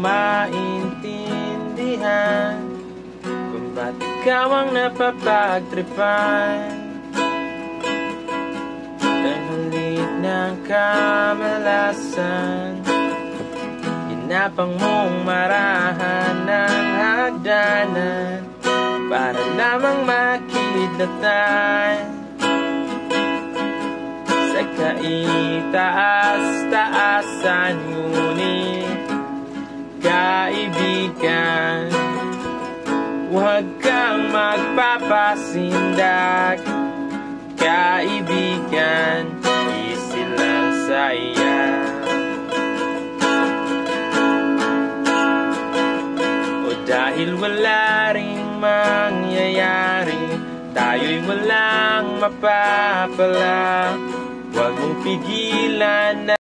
maintindihan kung ba't ikaw ang napapagtripan ng halik ng kamalasan. Ginapang mong marahan ng hagdanan para lamang makidlatan sa kaitaas-taasan. Ngunit kaibigan, huwag kang magpapasindak. Kaibigan, easy lang saya. O dahil wala ring mangyayari, tayo'y walang mapapala. Huwag mong pigilan na